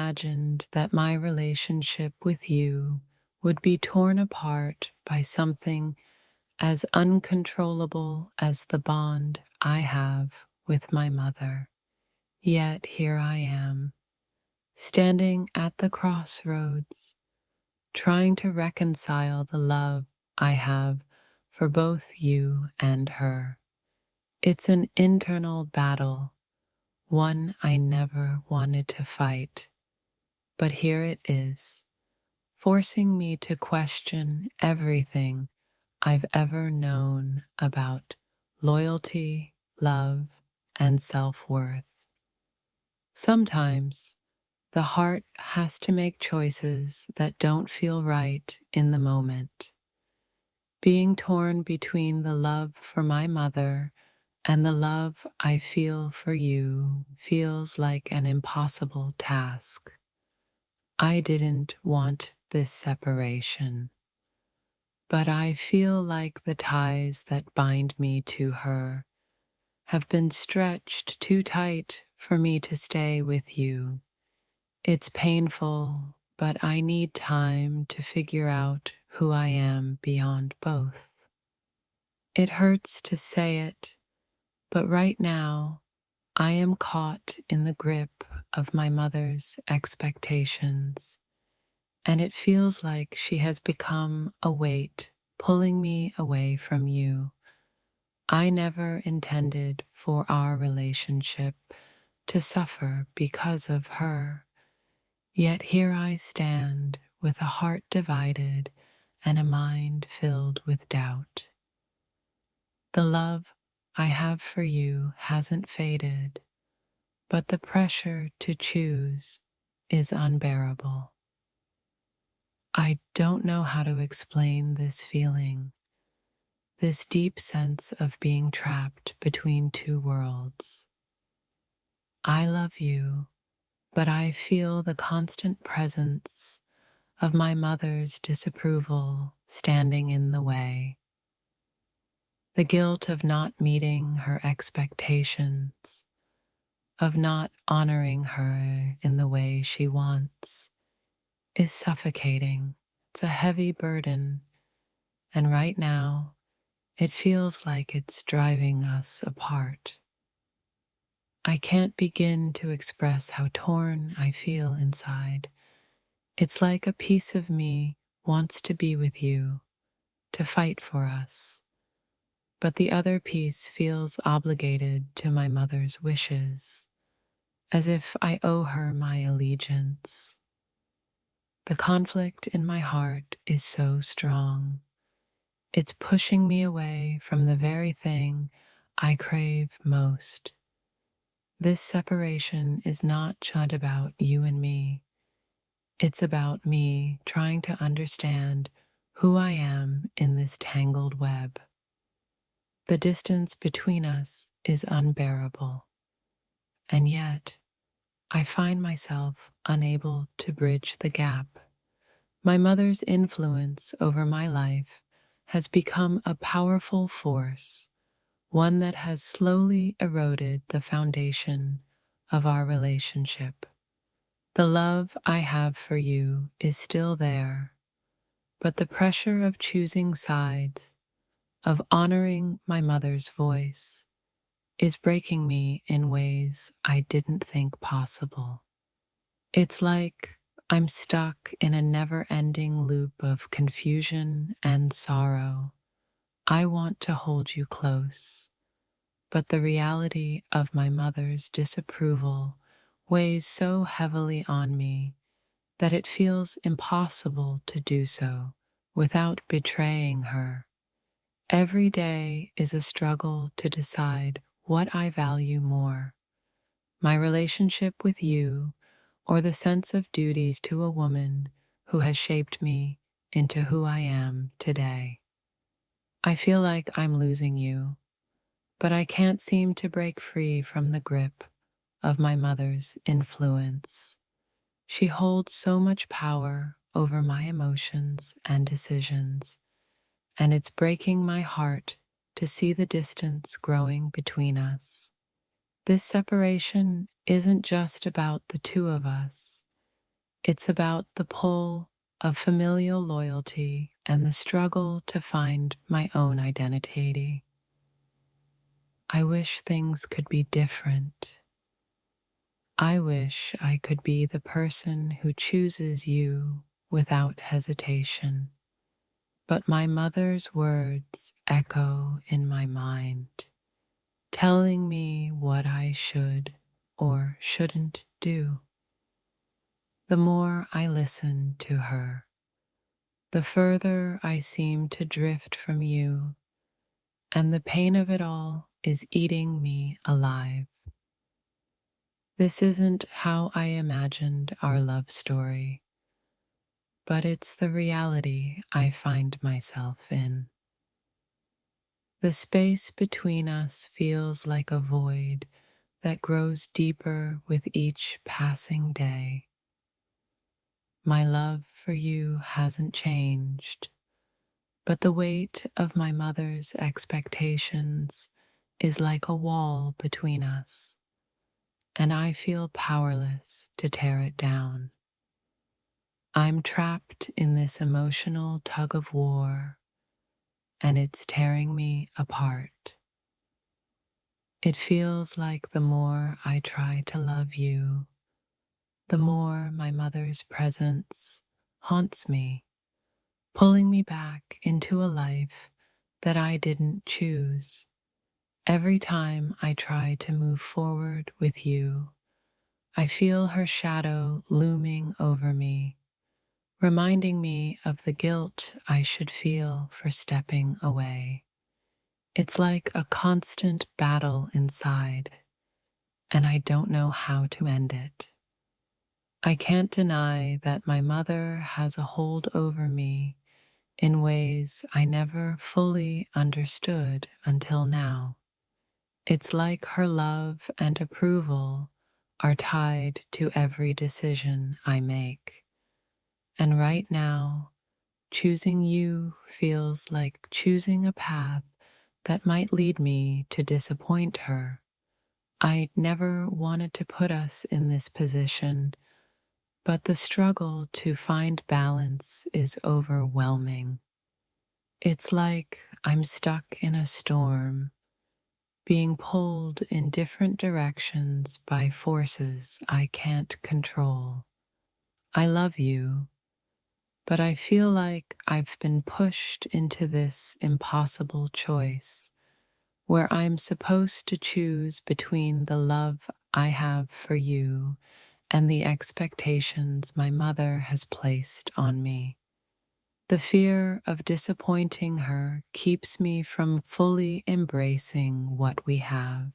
imagined that my relationship with you would be torn apart by something as uncontrollable as the bond I have with my mother. Yet here I am, standing at the crossroads, trying to reconcile the love I have for both you and her. It's an internal battle, one I never wanted to fight, but here it is, forcing me to question everything I've ever known about loyalty, love, and self-worth. Sometimes the heart has to make choices that don't feel right in the moment. Being torn between the love for my mother and the love I feel for you feels like an impossible task. I didn't want this separation, but I feel like the ties that bind me to her have been stretched too tight for me to stay with you. It's painful, but I need time to figure out who I am beyond both. It hurts to say it, but right now I am caught in the grip of my mother's expectations, and it feels like she has become a weight pulling me away from you. I never intended for our relationship to suffer because of her. Yet here I stand with a heart divided and a mind filled with doubt. The love I have for you hasn't faded, but the pressure to choose is unbearable. I don't know how to explain this feeling, this deep sense of being trapped between two worlds. I love you, but I feel the constant presence of my mother's disapproval standing in the way. The guilt of not meeting her expectations, of not honoring her in the way she wants, is suffocating. It's a heavy burden, and right now, it feels like it's driving us apart. I can't begin to express how torn I feel inside. It's like a piece of me wants to be with you, to fight for us, but the other piece feels obligated to my mother's wishes, as if I owe her my allegiance. The conflict in my heart is so strong. It's pushing me away from the very thing I crave most. This separation is not just about you and me. It's about me trying to understand who I am in this tangled web. The distance between us is unbearable, and yet I find myself unable to bridge the gap. My mother's influence over my life has become a powerful force, one that has slowly eroded the foundation of our relationship. The love I have for you is still there, but the pressure of choosing sides, of honoring my mother's voice, is breaking me in ways I didn't think possible. It's like I'm stuck in a never-ending loop of confusion and sorrow. I want to hold you close, but the reality of my mother's disapproval weighs so heavily on me that it feels impossible to do so without betraying her. Every day is a struggle to decide what I value more, my relationship with you or the sense of duty to a woman who has shaped me into who I am today. I feel like I'm losing you, but I can't seem to break free from the grip of my mother's influence. She holds so much power over my emotions and decisions, and it's breaking my heart to see the distance growing between us. This separation isn't just about the two of us. It's about the pull of familial loyalty and the struggle to find my own identity. I wish things could be different. I wish I could be the person who chooses you without hesitation. But my mother's words echo in my mind, telling me what I should or shouldn't do. The more I listen to her, the further I seem to drift from you, and the pain of it all is eating me alive. This isn't how I imagined our love story, but it's the reality I find myself in. The space between us feels like a void that grows deeper with each passing day. My love for you hasn't changed, but the weight of my mother's expectations is like a wall between us, and I feel powerless to tear it down. I'm trapped in this emotional tug of war, and it's tearing me apart. It feels like the more I try to love you, the more my mother's presence haunts me, pulling me back into a life that I didn't choose. Every time I try to move forward with you, I feel her shadow looming over me, reminding me of the guilt I should feel for stepping away. It's like a constant battle inside, and I don't know how to end it. I can't deny that my mother has a hold over me in ways I never fully understood until now. It's like her love and approval are tied to every decision I make. And right now, choosing you feels like choosing a path that might lead me to disappoint her. I never wanted to put us in this position, but the struggle to find balance is overwhelming. It's like I'm stuck in a storm, being pulled in different directions by forces I can't control. I love you, but I feel like I've been pushed into this impossible choice where I'm supposed to choose between the love I have for you and the expectations my mother has placed on me. The fear of disappointing her keeps me from fully embracing what we have.